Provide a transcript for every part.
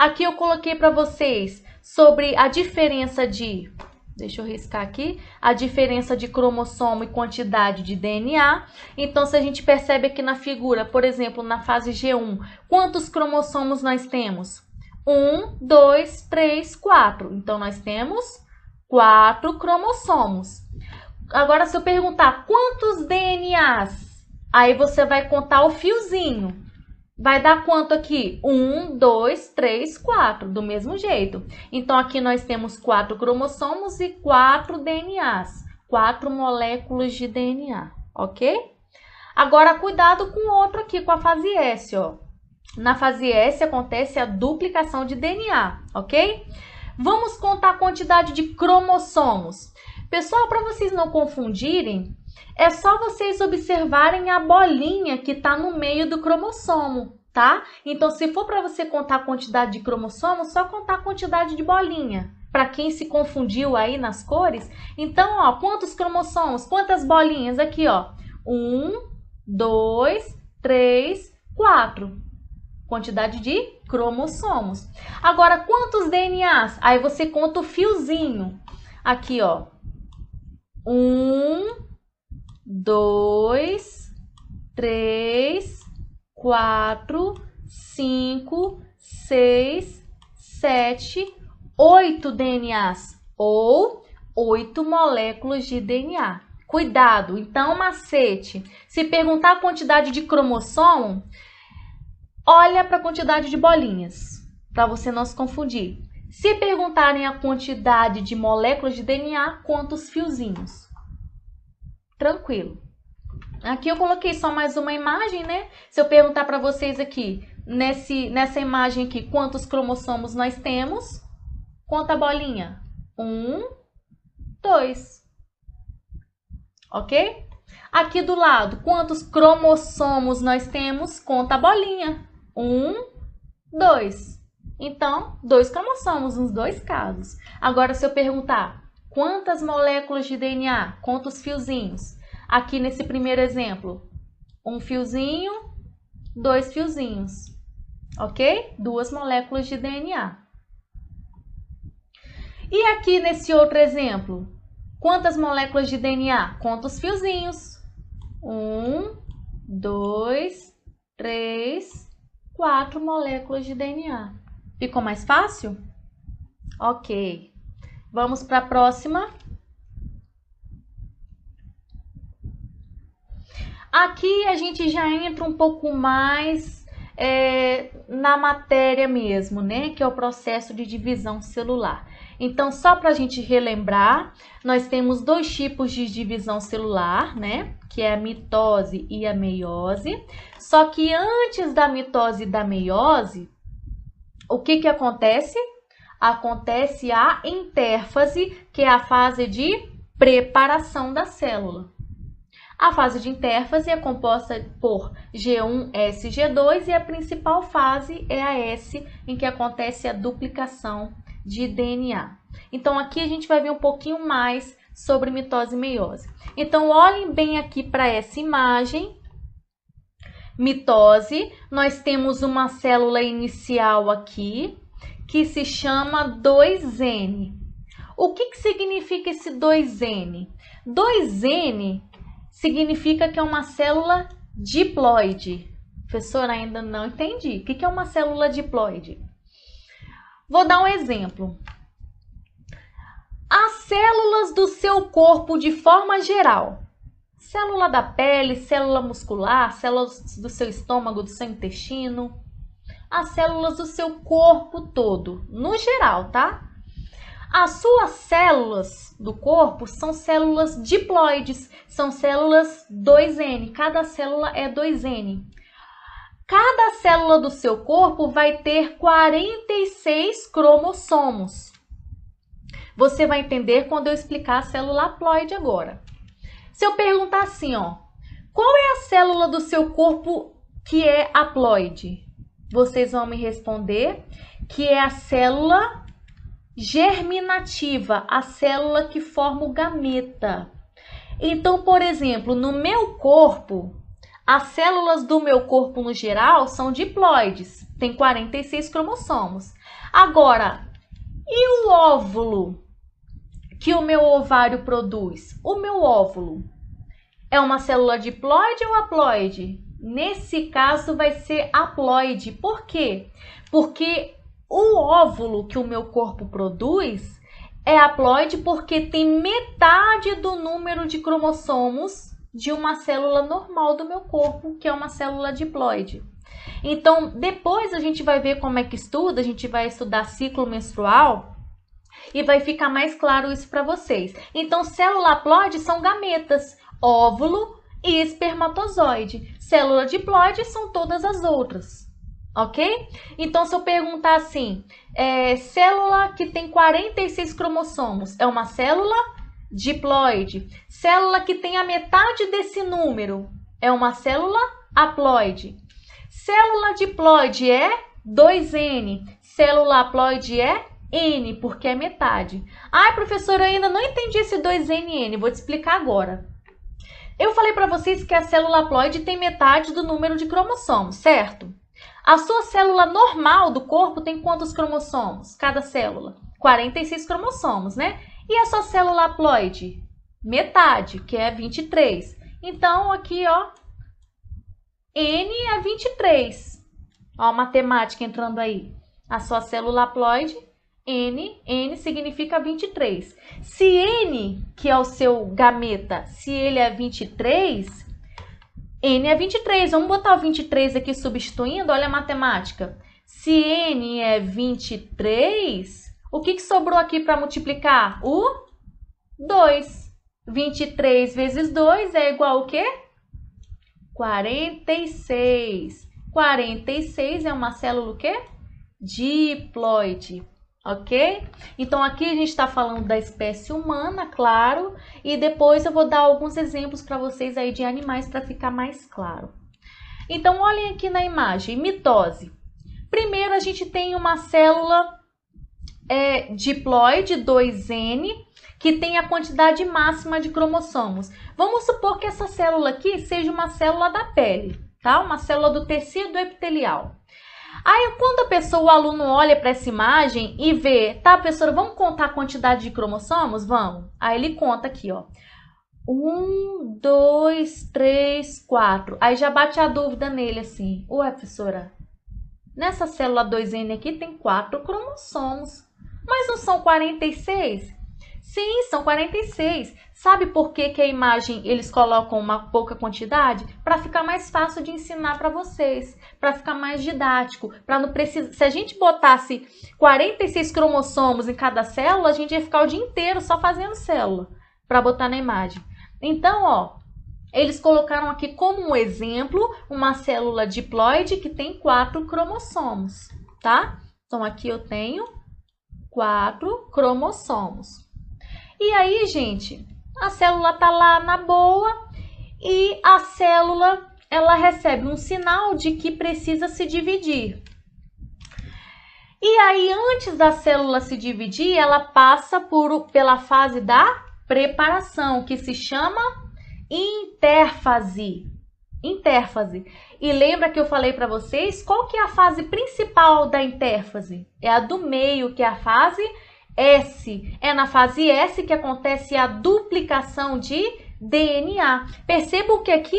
Aqui eu coloquei para vocês sobre a diferença de... Deixa eu riscar aqui. A diferença de cromossomo e quantidade de DNA. Então, se a gente percebe aqui na figura, por exemplo, na fase G1, quantos cromossomos nós temos? 1, 2, 3, 4. Então, nós temos 4 cromossomos. Agora, se eu perguntar quantos DNAs, aí você vai contar o fiozinho. Vai dar quanto aqui? 1, 2, 3, 4, do mesmo jeito. Então, aqui nós temos 4 cromossomos e 4 DNAs, 4 moléculas de DNA, ok? Agora, cuidado com o outro aqui, com a fase S, ó. Na fase S acontece a duplicação de DNA, ok? Vamos contar a quantidade de cromossomos. Pessoal, para vocês não confundirem, é só vocês observarem a bolinha que está no meio do cromossomo, tá? Então, se for para você contar a quantidade de cromossomos, só contar a quantidade de bolinha. Para quem se confundiu aí nas cores, então, ó, quantos cromossomos? Quantas bolinhas? Aqui, ó. 1, 2, 3, 4. Quantidade de cromossomos. Agora, quantos DNAs? Aí você conta o fiozinho. Aqui, ó. 1, 2, 3, 4, 5, 6, 7, 8 DNAs ou 8 moléculas de DNA. Cuidado, então, macete. Se perguntar a quantidade de cromossomo, olha para a quantidade de bolinhas, para você não se confundir. Se perguntarem a quantidade de moléculas de DNA, conta os fiozinhos. Tranquilo. Aqui eu coloquei só mais uma imagem, né? Se eu perguntar para vocês aqui, nessa imagem aqui, quantos cromossomos nós temos? Conta a bolinha. 1, 2. Ok? Aqui do lado, quantos cromossomos nós temos? Conta a bolinha. 1, 2. Então, 2 cromossomos nos dois casos. Agora, se eu perguntar quantas moléculas de DNA, conta os fiozinhos. Aqui nesse primeiro exemplo, um fiozinho, 2 fiozinhos. Ok? 2 moléculas de DNA. E aqui nesse outro exemplo, quantas moléculas de DNA? Conta os fiozinhos. 1, 2, 3, 4 moléculas de DNA. Ficou mais fácil? Ok. Vamos para a próxima. Aqui a gente já entra um pouco mais na matéria mesmo, né? Que é o processo de divisão celular. Então, só para a gente relembrar, nós temos 2 tipos de divisão celular, né? Que é a mitose e a meiose. Só que antes da mitose e da meiose, o que acontece? Acontece a intérfase, que é a fase de preparação da célula. A fase de intérfase é composta por G1, S e G2 e a principal fase é a S, em que acontece a duplicação de DNA. Então, aqui a gente vai ver um pouquinho mais sobre mitose e meiose. Então, olhem bem aqui para essa imagem. Mitose, nós temos uma célula inicial aqui, que se chama 2N. O que significa esse 2N? 2N significa que é uma célula diploide. Professora, ainda não entendi. O que é uma célula diploide? Vou dar um exemplo. As células do seu corpo de forma geral. Célula da pele, célula muscular, células do seu estômago, do seu intestino. As células do seu corpo todo, no geral, tá? As suas células do corpo são células diploides, são células 2N. Cada célula é 2N. Cada célula do seu corpo vai ter 46 cromossomos. Você vai entender quando eu explicar a célula haploide agora. Se eu perguntar assim, ó, qual é a célula do seu corpo que é haploide? Vocês vão me responder que é a célula germinativa, a célula que forma o gameta. Então, por exemplo, no meu corpo, As células do meu corpo no geral são diploides, tem 46 cromossomos. Agora, e o óvulo que o meu ovário produz? O meu óvulo é uma célula diploide ou haploide? Nesse caso vai ser haploide. Por quê? Porque o óvulo que o meu corpo produz é haploide porque tem metade do número de cromossomos de uma célula normal do meu corpo, que é uma célula diploide. Então, depois a gente vai ver como é que estuda, a gente vai estudar ciclo menstrual e vai ficar mais claro isso para vocês. Então, célula haploide são gametas, óvulo e espermatozoide. Célula diploide são todas as outras, ok? Então, se eu perguntar assim, célula que tem 46 cromossomos é uma célula diploide. Célula que tem a metade desse número é uma célula haploide. Célula diploide é 2N. Célula haploide é N, porque é metade. Ai, professora, eu ainda não entendi esse 2NN. Vou te explicar agora. Eu falei para vocês que a célula haploide tem metade do número de cromossomos, certo? A sua célula normal do corpo tem quantos cromossomos? Cada célula? 46 cromossomos, né? E a sua célula haploide? Metade, que é 23. Então, aqui, ó, N é 23. Ó, a matemática entrando aí. A sua célula haploide, N significa 23. Se N, que é o seu gameta, se ele é 23, N é 23. Vamos botar o 23 aqui substituindo, olha a matemática. Se N é 23, o que sobrou aqui para multiplicar? O 2. 23 vezes 2 é igual ao quê? 46. 46 é uma célula o quê? Diploide. Ok? Então, aqui a gente está falando da espécie humana, claro, e depois eu vou dar alguns exemplos para vocês aí de animais para ficar mais claro. Então, olhem aqui na imagem, mitose. Primeiro, a gente tem uma célula diploide, 2N, que tem a quantidade máxima de cromossomos. Vamos supor que essa célula aqui seja uma célula da pele, tá? Uma célula do tecido epitelial. Aí, quando o aluno olha para essa imagem e vê, tá, professora, vamos contar a quantidade de cromossomos? Vamos. Aí, ele conta aqui, ó. 1, 2, 3, 4. Aí, já bate a dúvida nele, assim. Ué, professora, nessa célula 2N aqui tem 4 cromossomos. Mas não são 46? Sim, são 46. Sabe por que a imagem eles colocam uma pouca quantidade? Para ficar mais fácil de ensinar para vocês, para ficar mais didático, para não precisar. Se a gente botasse 46 cromossomos em cada célula, a gente ia ficar o dia inteiro só fazendo célula para botar na imagem. Então, ó, eles colocaram aqui como um exemplo uma célula diploide que tem 4 cromossomos, tá? Então, aqui eu tenho 4 cromossomos. E aí, gente, a célula tá lá na boa e a célula, ela recebe um sinal de que precisa se dividir. E aí, antes da célula se dividir, ela passa pela fase da preparação, que se chama intérfase. Intérfase. E lembra que eu falei para vocês qual que é a fase principal da intérfase? É a do meio, que é a fase S. É na fase S que acontece a duplicação de DNA. Percebam que aqui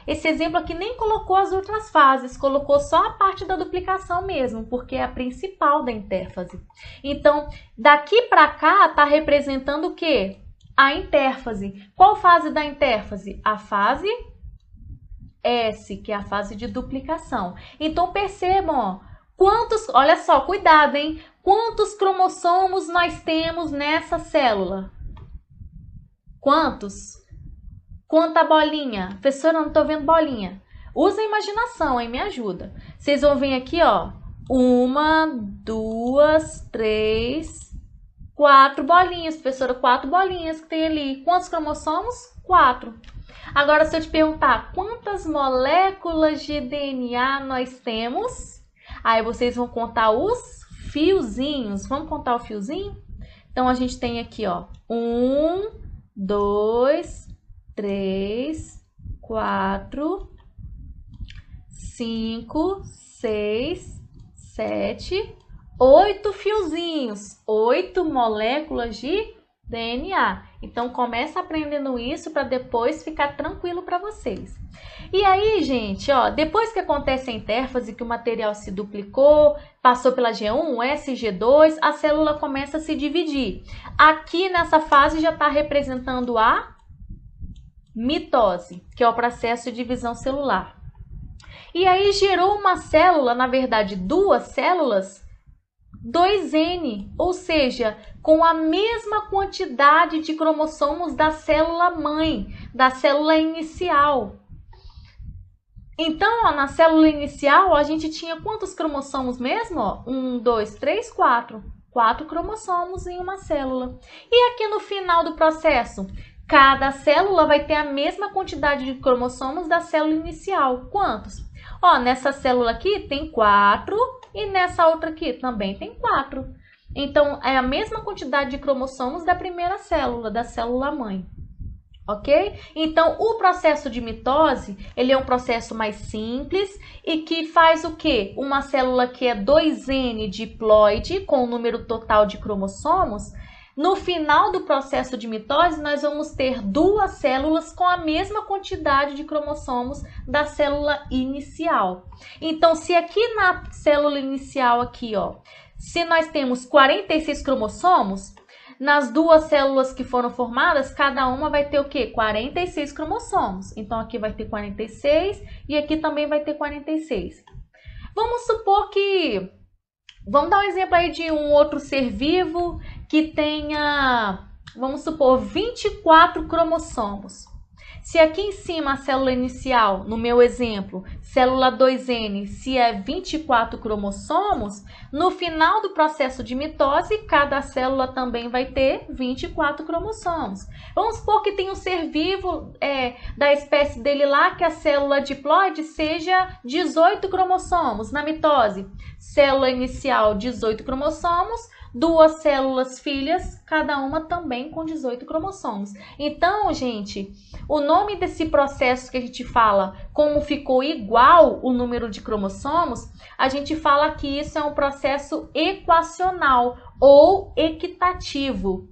esse exemplo aqui nem colocou as outras fases, colocou só a parte da duplicação mesmo, porque é a principal da intérfase. Então, daqui para cá está representando o quê? A intérfase. Qual fase da intérfase? A fase S, que é a fase de duplicação. Então, percebam, ó, olha só, cuidado, hein? Quantos cromossomos nós temos nessa célula? Quantos? Quanta bolinha? Professora, eu não estou vendo bolinha. Usa a imaginação, hein? Me ajuda. Vocês vão ver aqui, ó. 1, 2, 3, 4 bolinhas. Professora, 4 bolinhas que tem ali. Quantos cromossomos? 4. Agora, se eu te perguntar quantas moléculas de DNA nós temos, aí vocês vão contar os fiozinhos. Vamos contar o fiozinho? Então, a gente tem aqui, ó, 1, 2, 3, 4, 5, 6, 7, 8 fiozinhos, 8 moléculas de DNA. Então, começa aprendendo isso para depois ficar tranquilo para vocês. E aí, gente, ó, depois que acontece a intérfase, que o material se duplicou, passou pela G1, S, G2, a célula começa a se dividir. Aqui nessa fase já está representando a mitose, que é o processo de divisão celular. E aí gerou uma célula, na verdade, duas células, 2N, ou seja, com a mesma quantidade de cromossomos da célula mãe, da célula inicial. Então, ó, na célula inicial, a gente tinha quantos cromossomos mesmo? Ó? 1, 2, 3, 4. 4 cromossomos em uma célula. E aqui no final do processo, cada célula vai ter a mesma quantidade de cromossomos da célula inicial. Quantos? Ó, nessa célula aqui tem 4 e nessa outra aqui também tem 4. Então, é a mesma quantidade de cromossomos da primeira célula, da célula mãe. Ok? Então, o processo de mitose, ele é um processo mais simples e que faz o quê? Uma célula que é 2N diploide, com o número total de cromossomos. No final do processo de mitose, nós vamos ter duas células com a mesma quantidade de cromossomos da célula inicial. Então, se aqui na célula inicial, aqui, ó, se nós temos 46 cromossomos, nas duas células que foram formadas, cada uma vai ter o quê? 46 cromossomos. Então, aqui vai ter 46 e aqui também vai ter 46. Vamos supor que... Vamos dar um exemplo aí de um outro ser vivo que tenha, vamos supor, 24 cromossomos. Se aqui em cima a célula inicial, no meu exemplo, célula 2N, se é 24 cromossomos, no final do processo de mitose, cada célula também vai ter 24 cromossomos. Vamos supor que tem um ser vivo da espécie dele lá, que a célula diploide seja 18 cromossomos na mitose. Célula inicial, 18 cromossomos, duas células filhas, cada uma também com 18 cromossomos. Então, gente, o nome desse processo que a gente fala, como ficou igual o número de cromossomos, a gente fala que isso é um processo equacional ou equitativo,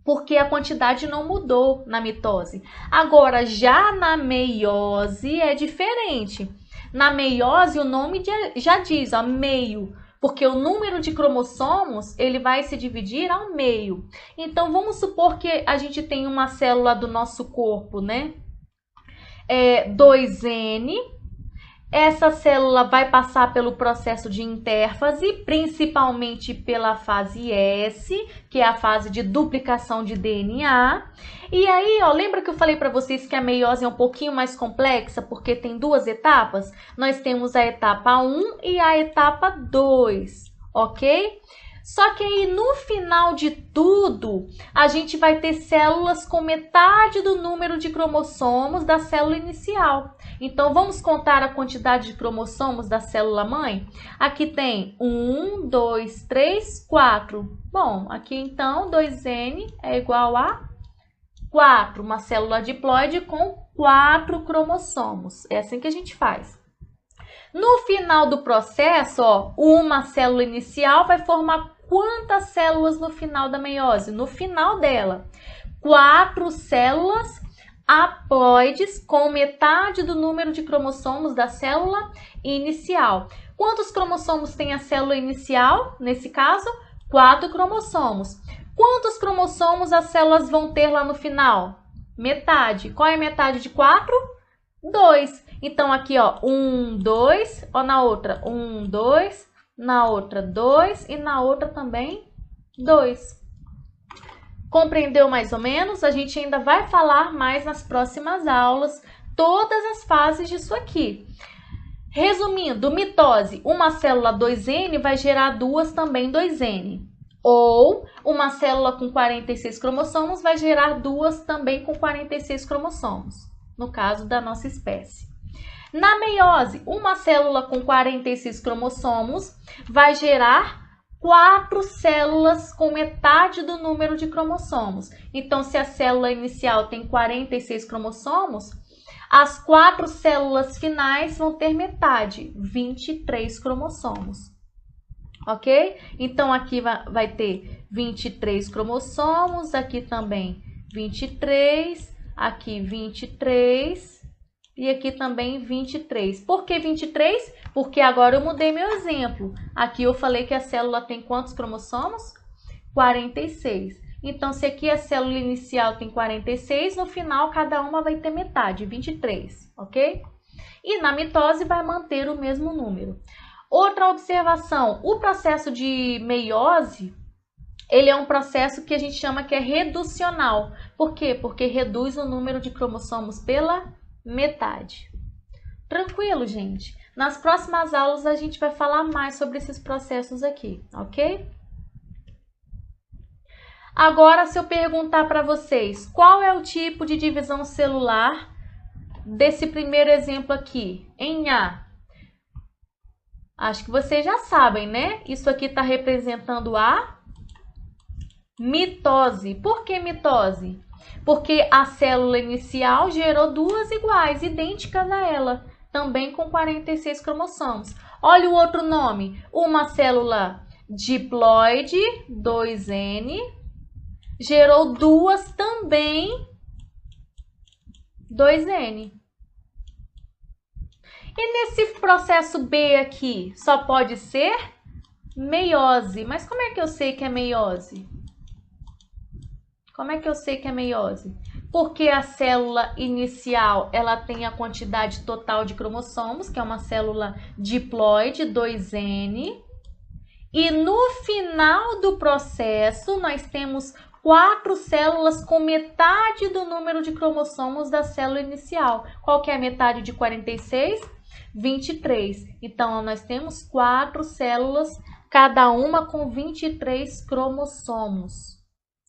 porque a quantidade não mudou na mitose. Agora, já na meiose é diferente. Na meiose, o nome já diz, ó, meio, porque o número de cromossomos, ele vai se dividir ao meio. Então, vamos supor que a gente tem uma célula do nosso corpo, né? 2N. Essa célula vai passar pelo processo de intérfase, principalmente pela fase S, que é a fase de duplicação de DNA. E aí, ó, lembra que eu falei para vocês que a meiose é um pouquinho mais complexa, porque tem duas etapas? Nós temos a etapa 1 e a etapa 2, ok? Só que aí, no final de tudo, a gente vai ter células com metade do número de cromossomos da célula inicial. Então, vamos contar a quantidade de cromossomos da célula mãe? Aqui tem 1, 2, 3, 4. Bom, aqui então, 2N é igual a 4. Uma célula diploide com 4 cromossomos. É assim que a gente faz. No final do processo, ó, uma célula inicial vai formar quantas células no final da meiose? No final dela, 4 células haploides com metade do número de cromossomos da célula inicial. Quantos cromossomos tem a célula inicial? Nesse caso, 4 cromossomos. Quantos cromossomos as células vão ter lá no final? Metade. Qual é a metade de 4? 2. Então, aqui, ó, 1, 2, ó, na outra, 1, 2, na outra, 2 e na outra também, 2. Compreendeu mais ou menos? A gente ainda vai falar mais nas próximas aulas, todas as fases disso aqui. Resumindo, mitose, uma célula 2N vai gerar duas também 2N. Ou uma célula com 46 cromossomos vai gerar duas também com 46 cromossomos, no caso da nossa espécie. Na meiose, uma célula com 46 cromossomos vai gerar 4 células com metade do número de cromossomos. Então, se a célula inicial tem 46 cromossomos, As 4 células finais vão ter metade, 23 cromossomos. Ok? Então, aqui vai ter 23 cromossomos, aqui também 23, aqui 23 e aqui também 23. Por que 23? Porque agora eu mudei meu exemplo. Aqui eu falei que a célula tem quantos cromossomos? 46. Então, se aqui a célula inicial tem 46, no final cada uma vai ter metade, 23, ok? E na mitose vai manter o mesmo número. Outra observação, o processo de meiose, ele é um processo que a gente chama que é reducional. Por quê? Porque reduz o número de cromossomos pela metade. Tranquilo, gente? Nas próximas aulas a gente vai falar mais sobre esses processos aqui, ok? Agora, se eu perguntar para vocês, qual é o tipo de divisão celular desse primeiro exemplo aqui, em A? Acho que vocês já sabem, né? Isso aqui está representando a mitose. Por que mitose? Porque a célula inicial gerou duas iguais, idênticas a ela, também com 46 cromossomos. Olha o outro nome, uma célula diploide, 2N, gerou duas também 2N. E nesse processo B aqui, só pode ser meiose. Mas como é que eu sei que é meiose? Como é que eu sei que é meiose? Porque a célula inicial, ela tem a quantidade total de cromossomos, que é uma célula diploide, 2N. E no final do processo, nós temos 4 células com metade do número de cromossomos da célula inicial. Qual que é a metade de 46? 23. Então, nós temos 4 células, cada uma com 23 cromossomos.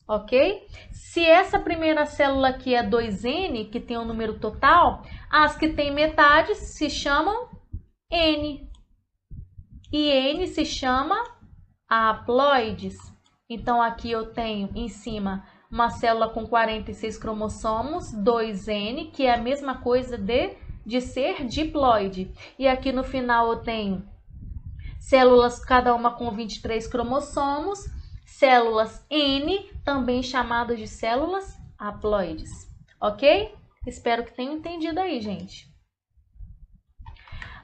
Ok? Se essa primeira célula aqui é 2N, que tem o número total, as que têm metade se chamam N. E N se chama haploides. Então, aqui eu tenho em cima uma célula com 46 cromossomos, 2N, que é a mesma coisa de ser diploide. E aqui no final eu tenho células, cada uma com 23 cromossomos, células N, também chamadas de células haploides. Ok? Espero que tenham entendido aí, gente.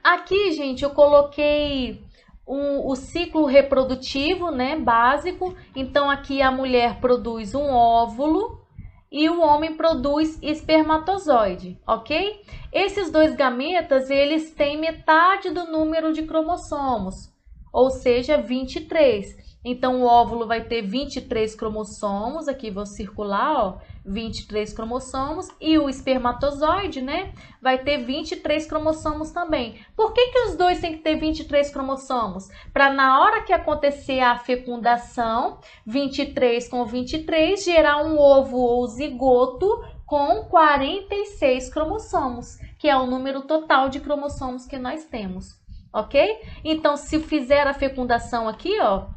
Aqui, gente, eu coloquei o ciclo reprodutivo, né, básico. Então, aqui a mulher produz um óvulo e o homem produz espermatozoide, ok? Esses dois gametas, eles têm metade do número de cromossomos, ou seja, 23. Então, o óvulo vai ter 23 cromossomos, aqui vou circular, ó, 23 cromossomos, e o espermatozoide, né, vai ter 23 cromossomos também. Por que os dois têm que ter 23 cromossomos? Para na hora que acontecer a fecundação, 23 com 23, gerar um ovo ou zigoto com 46 cromossomos, que é o número total de cromossomos que nós temos, ok? Então, se fizer a fecundação aqui, ó,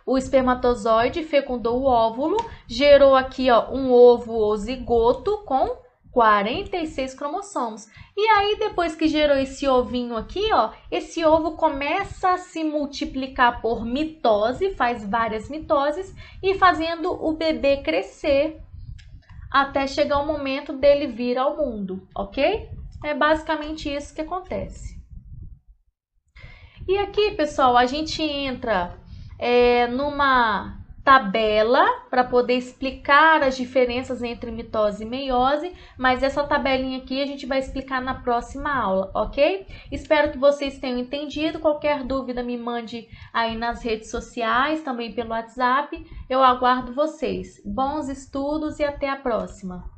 o espermatozoide fecundou o óvulo, gerou aqui, ó, um ovo ou zigoto com 46 cromossomos. E aí, depois que gerou esse ovinho aqui, ó, esse ovo começa a se multiplicar por mitose, faz várias mitoses, e fazendo o bebê crescer até chegar o momento dele vir ao mundo, ok? É basicamente isso que acontece. E aqui, pessoal, a gente entra numa tabela para poder explicar as diferenças entre mitose e meiose, mas essa tabelinha aqui a gente vai explicar na próxima aula, ok? Espero que vocês tenham entendido. Qualquer dúvida me mande aí nas redes sociais, também pelo WhatsApp. Eu aguardo vocês. Bons estudos e até a próxima!